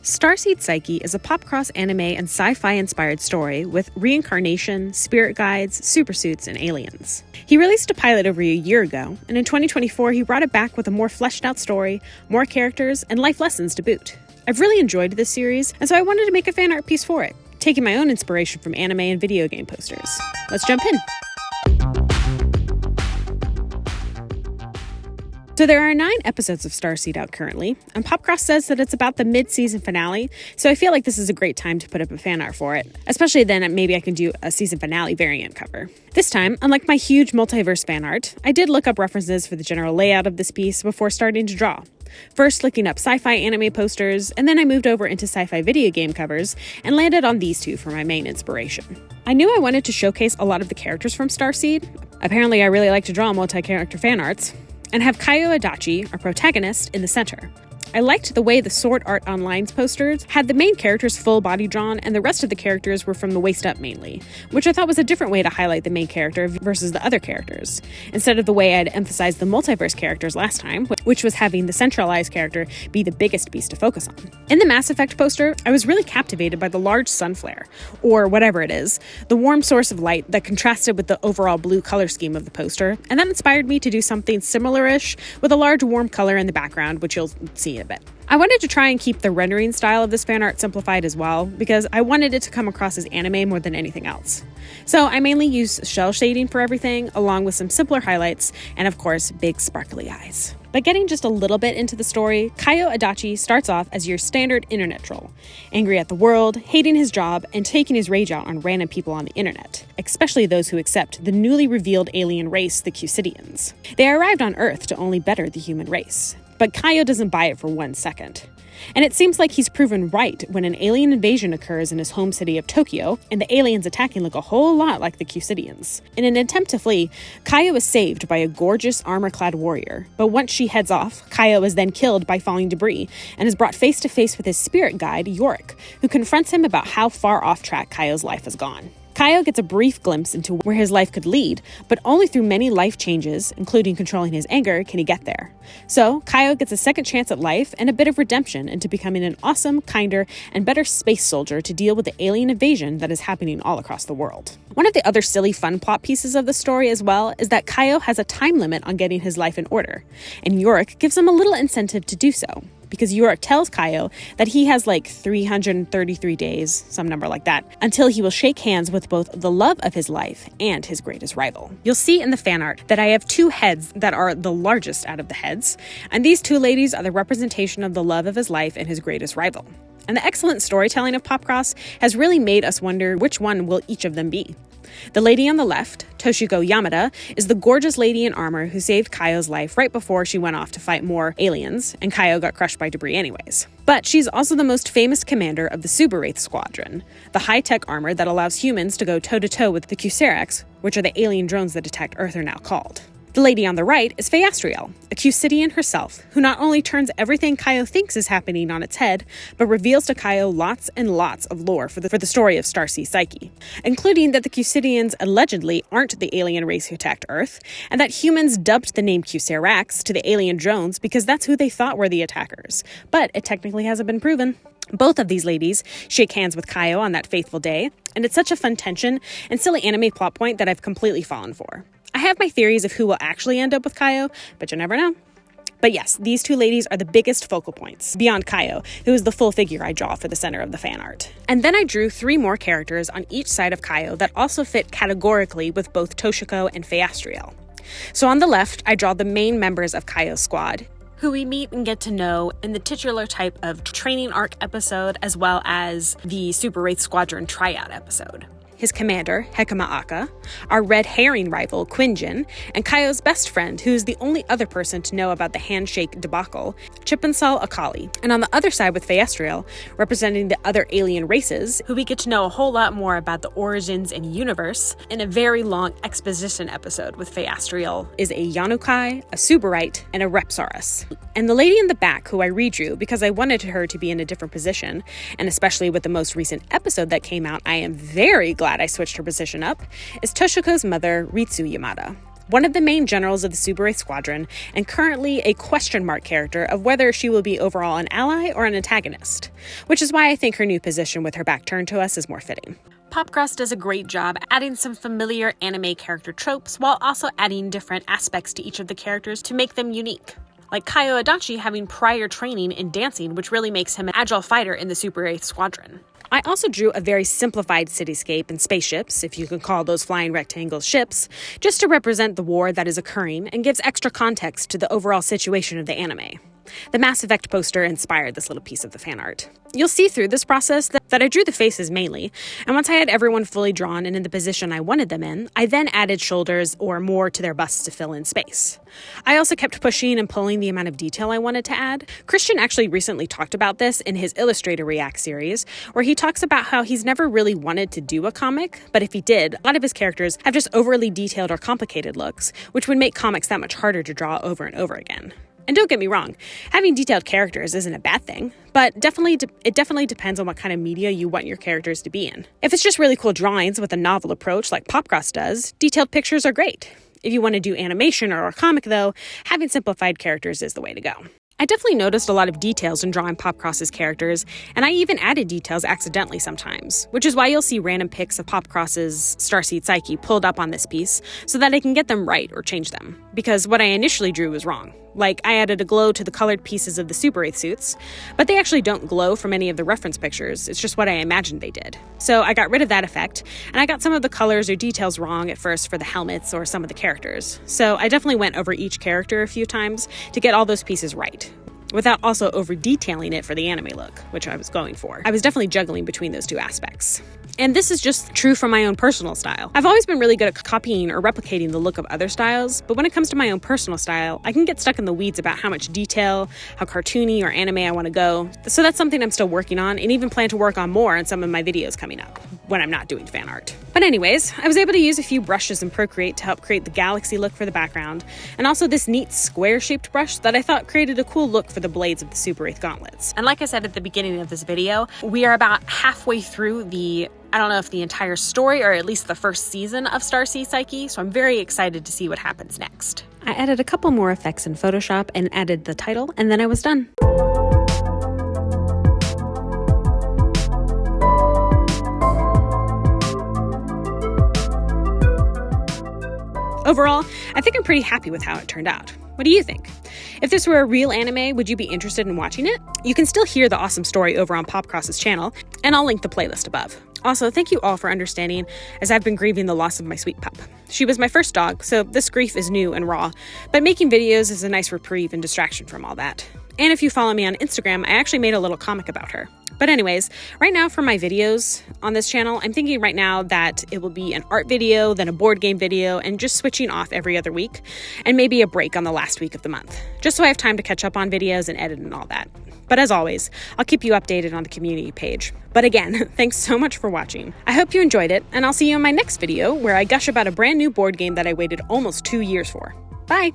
Starseed Psyche is a POPCROSS anime and sci-fi inspired story with reincarnation, spirit guides, supersuits, and aliens. He released a pilot over a year ago, and in 2024 he brought it back with a more fleshed out story, more characters, and life lessons to boot. I've really enjoyed this series, and so I wanted to make a fan art piece for it, taking my own inspiration from anime and video game posters. Let's jump in! So there are 9 episodes of Starseed out currently, and POPCROSS says that it's about the mid-season finale, so I feel like this is a great time to put up a fan art for it, especially then maybe I can do a season finale variant cover. This time, unlike my huge multiverse fan art, I did look up references for the general layout of this piece before starting to draw. First looking up sci-fi anime posters, and then I moved over into sci-fi video game covers and landed on these two for my main inspiration. I knew I wanted to showcase a lot of the characters from Starseed. Apparently I really like to draw multi-character fan arts, and have Kaio Adachi, our protagonist, in the center. I liked the way the Sword Art Online's posters had the main characters full body drawn and the rest of the characters were from the waist up mainly, which I thought was a different way to highlight the main character versus the other characters, instead of the way I'd emphasized the multiverse characters last time, which was having the centralized character be the biggest piece to focus on. In the Mass Effect poster, I was really captivated by the large sun flare, or whatever it is, the warm source of light that contrasted with the overall blue color scheme of the poster, and that inspired me to do something similar-ish with a large warm color in the background, which you'll see in a bit. I wanted to try and keep the rendering style of this fan art simplified as well, because I wanted it to come across as anime more than anything else. So I mainly used shell shading for everything, along with some simpler highlights, and of course, big sparkly eyes. But getting just a little bit into the story, Kaio Adachi starts off as your standard internet troll, angry at the world, hating his job, and taking his rage out on random people on the internet, especially those who accept the newly revealed alien race, the Cusidians. They arrived on Earth to only better the human race. But Kaio doesn't buy it for 1 second. And it seems like he's proven right when an alien invasion occurs in his home city of Tokyo, and the aliens attacking look a whole lot like the Cusidians. In an attempt to flee, Kaio is saved by a gorgeous armor-clad warrior, but once she heads off, Kaio is then killed by falling debris, and is brought face to face with his spirit guide, Yorick, who confronts him about how far off track Kaio's life has gone. Kaio gets a brief glimpse into where his life could lead, but only through many life changes, including controlling his anger, can he get there. So, Kaio gets a second chance at life and a bit of redemption into becoming an awesome, kinder, and better space soldier to deal with the alien invasion that is happening all across the world. One of the other silly fun plot pieces of the story as well is that Kaio has a time limit on getting his life in order, and Yorick gives him a little incentive to do so, because Yorick tells Kaio that he has like 333 days, some number like that, until he will shake hands with both the love of his life and his greatest rival. You'll see in the fan art that I have 2 heads that are the largest out of the heads, and these 2 ladies are the representation of the love of his life and his greatest rival. And the excellent storytelling of POPCROSS has really made us wonder which one will each of them be. The lady on the left, Toshiko Yamada, is the gorgeous lady in armor who saved Kaio's life right before she went off to fight more aliens, and Kaio got crushed by debris anyways. But she's also the most famous commander of the Subarwraith Squadron, the high-tech armor that allows humans to go toe-to-toe with the Cusidians, which are the alien drones that attacked Earth are now called. The lady on the right is Phaeastriel, a Cusidian herself, who not only turns everything Kaio thinks is happening on its head, but reveals to Kaio lots and lots of lore for the story of Starseed Psyche, including that the Cusidians allegedly aren't the alien race who attacked Earth, and that humans dubbed the name Cusidians to the alien drones because that's who they thought were the attackers, but it technically hasn't been proven. Both of these ladies shake hands with Kaio on that fateful day, and it's such a fun tension and silly anime plot point that I've completely fallen for. I have my theories of who will actually end up with Kaio, but you never know. But yes, these 2 ladies are the biggest focal points, beyond Kaio, who is the full figure I draw for the center of the fan art. And then I drew 3 more characters on each side of Kaio that also fit categorically with both Toshiko and Phaeastriel. So on the left, I draw the main members of Kaio's squad, who we meet and get to know in the titular type of training arc episode, as well as the Subarwraith Squadron tryout episode. His commander, Hekima Aka, our red herring rival, Quinjin, and Kaio's best friend, who is the only other person to know about the handshake debacle, Chippensal Akali. And on the other side with Phaeastriel, representing the other alien races, who we get to know a whole lot more about the origins and universe in a very long exposition episode with Phaeastriel is a Yanukai, a Subarite, and a Repsaurus. And the lady in the back, who I redrew because I wanted her to be in a different position, and especially with the most recent episode that came out, I am very glad I switched her position up, is Toshiko's mother, Ritsu Yamada. one of the main generals of the Super 8 Squadron, and currently a question mark character of whether she will be overall an ally or an antagonist, which is why I think her new position with her back turned to us is more fitting. POPCROSS does a great job adding some familiar anime character tropes while also adding different aspects to each of the characters to make them unique. Like Kaio Adachi having prior training in dancing, which really makes him an agile fighter in the Super 8 Squadron. I also drew a very simplified cityscape and spaceships, if you can call those flying rectangles ships, just to represent the war that is occurring and gives extra context to the overall situation of the anime. The Mass Effect poster inspired this little piece of the fan art. You'll see through this process that I drew the faces mainly, and once I had everyone fully drawn and in the position I wanted them in, I then added shoulders or more to their busts to fill in space. I also kept pushing and pulling the amount of detail I wanted to add. Christian actually recently talked about this in his Illustrator React series, where he talks about how he's never really wanted to do a comic, but if he did, a lot of his characters have just overly detailed or complicated looks, which would make comics that much harder to draw over and over again. And don't get me wrong, having detailed characters isn't a bad thing, but it definitely depends on what kind of media you want your characters to be in. If it's just really cool drawings with a novel approach like POPCROSS does, detailed pictures are great. If you want to do animation or a comic though, having simplified characters is the way to go. I definitely noticed a lot of details in drawing POPCROSS's characters, and I even added details accidentally sometimes, which is why you'll see random pics of POPCROSS's Starseed Psyche pulled up on this piece so that I can get them right or change them, because what I initially drew was wrong. Like, I added a glow to the colored pieces of the Super 8 suits, but they actually don't glow from any of the reference pictures, it's just what I imagined they did. So I got rid of that effect, and I got some of the colors or details wrong at first for the helmets or some of the characters. So I definitely went over each character a few times to get all those pieces right, without also over-detailing it for the anime look, which I was going for. I was definitely juggling between those two aspects. And this is just true for my own personal style. I've always been really good at copying or replicating the look of other styles, but when it comes to my own personal style, I can get stuck in the weeds about how much detail, how cartoony or anime I want to go. So that's something I'm still working on and even plan to work on more in some of my videos coming up, when I'm not doing fan art. But anyways, I was able to use a few brushes in Procreate to help create the galaxy look for the background, and also this neat square-shaped brush that I thought created a cool look for the blades of the Super 8 gauntlets. And like I said at the beginning of this video, we are about halfway through I don't know if the entire story or at least the first season of Starseed Psyche, so I'm very excited to see what happens next. I added a couple more effects in Photoshop and added the title, and then I was done. Overall, I think I'm pretty happy with how it turned out. What do you think? If this were a real anime, would you be interested in watching it? You can still hear the awesome story over on POPCROSS's channel, and I'll link the playlist above. Also, thank you all for understanding, as I've been grieving the loss of my sweet pup. She was my first dog, so this grief is new and raw, but making videos is a nice reprieve and distraction from all that. And if you follow me on Instagram, I actually made a little comic about her. But anyways, right now for my videos on this channel, I'm thinking right now that it will be an art video, then a board game video, and just switching off every other week, and maybe a break on the last week of the month, just so I have time to catch up on videos and edit and all that. But as always, I'll keep you updated on the community page. But again, thanks so much for watching. I hope you enjoyed it, and I'll see you in my next video where I gush about a brand new board game that I waited almost 2 years for. Bye!